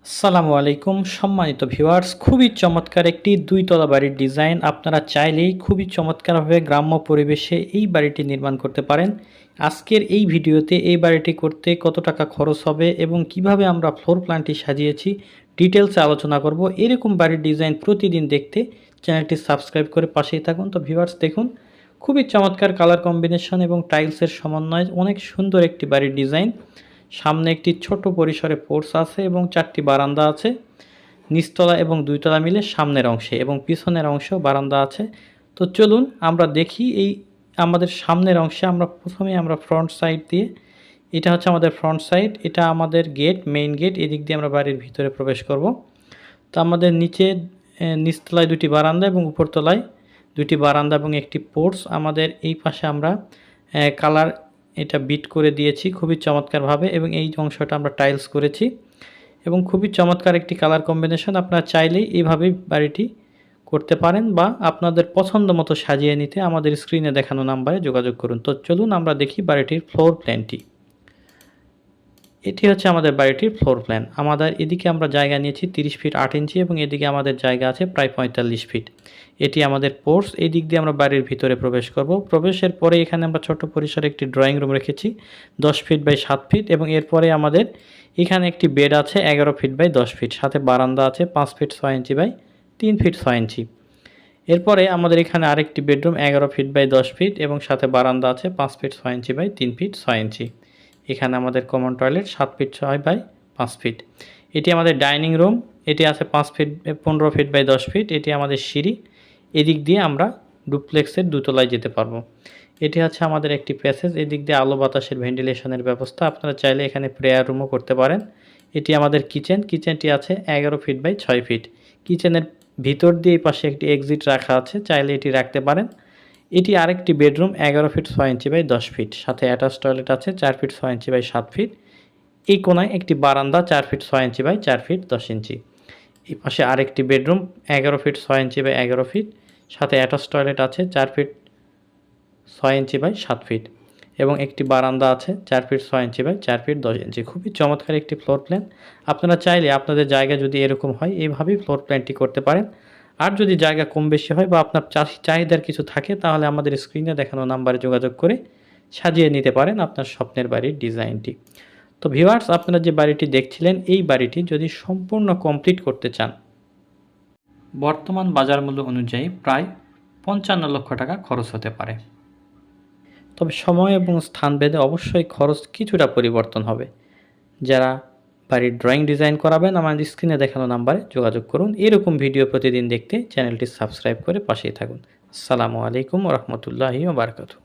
আসসালামু আলাইকুম সম্মানিত ভিউয়ার্স, খুবই চমৎকার একটি ২ তলা বাড়ির ডিজাইন। আপনারা চাইলেই খুবই চমৎকারভাবে গ্রাম্য পরিবেশে এই বাড়িটি নির্মাণ করতে পারেন। আজকের এই ভিডিওতে এই বাড়িটি করতে কত টাকা খরচ হবে এবং কিভাবে আমরা ফ্লোর প্ল্যানটি সাজিয়েছি ডিটেলসে আলোচনা করব। এরকম বাড়ির ডিজাইন প্রতিদিন দেখতে চ্যানেলটি সাবস্ক্রাইব করে পাশেই থাকুন। তো ভিউয়ার্স দেখুন, খুবই চমৎকার কালার কম্বিনেশন এবং টাইলসের সমন্বয়ে অনেক সুন্দর একটি বাড়ির ডিজাইন। সামনে একটি ছোট পরিসরে পোর্চ আছে এবং 4টি বারান্দা আছে, নিচতলা এবং 2 তলা মিলে সামনের অংশে, এবং পিছনের অংশেও বারান্দা আছে। তো চলুন আমরা দেখি এই আমাদের সামনের অংশে প্রথমে ফ্রন্ট সাইড দিয়ে, এটা হচ্ছে আমাদের ফ্রন্ট সাইড, এটা আমাদের গেট, মেইন গেট। এদিক দিয়ে আমরা বাড়ির ভিতরে প্রবেশ করব। তো আমাদের নিচতলায় 2টি বারান্দা এবং উপরতলায় 2টি বারান্দা এবং একটি পোর্চ। আমাদের এই পাশে আমরা কালার এটা বিট করে দিয়েছি খুবই চমৎকারভাবে, এবং এই অংশটা আমরা টাইলস করেছি এবং খুবই চমৎকার একটি কালার কম্বিনেশন। আপনারা চাইলেই এইভাবেই বাড়িটি করতে পারেন বা আপনাদের পছন্দ মতো সাজিয়ে নিতে আমাদের স্ক্রিনে দেখানো নাম্বারে যোগাযোগ করুন। তো চলুন আমরা দেখি বাড়িটির ফ্লোর প্ল্যানটি। এটি হচ্ছে আমাদের বাড়িটির ফ্লোর প্ল্যান। আমাদের এদিকে আমরা জায়গা নিয়েছি 30 ফিট 8 ইঞ্চি এবং এদিকে আমাদের জায়গা আছে প্রায় 45 ফিট। এটি আমাদের পোর্চ। এই দিক দিয়ে আমরা বাড়ির ভিতরে প্রবেশ করব। প্রবেশের পরে এখানে আমরা ছোট পরিসরে একটি ড্রয়িং রুম রেখেছি 10 ফিট বাই 7 ফিট, এবং এরপরে আমাদের এখানে একটি বেড আছে 11 ফিট বাই 10 ফিট, সাথে বারান্দা আছে 5 ফিট 6 ইঞ্চি বাই 3 ফিট 6 ইঞ্চি। এরপরে আমাদের এখানে আরেকটি বেডরুম 11 ফিট বাই 10 ফিট এবং সাথে বারান্দা আছে 5 feet 6 inch by 3 feet 6 inch. এখানে আমাদের common toilet 7 feet 6 by 5 feet. এটি আমাদের ডাইনিং রুম, এটি আছে 5 ফিট 15 ফিট বাই 10 ফিট। এটি আমাদের সিঁড়ি, এদিক দিয়ে আমরা ডুপ্লেক্সের দোতলায় যেতে পারবো। এটি হচ্ছে আমাদের একটি প্যাসেজ, এদিক দিয়ে আলো বাতাসের ভেন্টিলেশনের ব্যবস্থা। আপনারা চাইলে এখানে প্রেয়ার রুমও করতে পারেন। এটি আমাদের কিচেন, কিচেনটি আছে 11 ফিট বাই 6 ফিট। কিচেনের ভিতর দিয়ে এই পাশে একটি এক্সিট রাখা আছে, চাইলে এটি রাখতে পারেন। এটি আরেকটি bedroom 11 feet 6 inch by 10 feet, সাথে অ্যাটাচ টয়লেট আছে 4 ফিট 6 ইঞ্চি বাই 7 ফিট। এই কোনায় একটি বারান্দা 4 feet 6 inch by 4 feet 10 inch. এই পাশে আরেকটি bedroom 11 feet 6 inch by 11 feet, সাথে অ্যাটাচ টয়লেট আছে 4 ফিট 6 ইঞ্চি বাই 7 ফিট, এবং একটি বারান্দা আছে 4 ফিট 6 ইঞ্চি বাই 4 ফিট 10 ইঞ্চি। খুবই চমৎকার একটি ফ্লোর প্ল্যান। আপনারা চাইলে আপনাদের জায়গা যদি এরকম হয় এইভাবেই ফ্লোর প্ল্যানটি করতে পারেন। আর যদি জায়গা কম বেশি হয় বা আপনার চাহিদার কিছু থাকে, তাহলে আমাদের স্ক্রিনে দেখানো নাম্বারে যোগাযোগ করে সাজিয়ে নিতে পারেন আপনার স্বপ্নের বাড়ির ডিজাইনটি। তো ভিউয়ার্স, আপনারা যে বাড়িটি দেখছিলেন, এই বাড়িটি যদি সম্পূর্ণ কমপ্লিট করতে চান, বর্তমান বাজার মূল্য অনুযায়ী প্রায় 55 লক্ষ টাকা খরচ হতে পারে। তবে সময় এবং স্থান ভেদে অবশ্যই খরচ কিছুটা পরিবর্তন হবে। যারা বাড়ির ড্রয়িং ডিজাইন করাবেন, আমাদের স্ক্রিনে দেখানো নাম্বারে যোগাযোগ করুন। এরকম ভিডিও প্রতিদিন দেখতে চ্যানেলটি সাবস্ক্রাইব করে পাশেই থাকুন। আসসালামু আলাইকুম ওয়া রাহমাতুল্লাহি ওয়া বারাকাতুহু।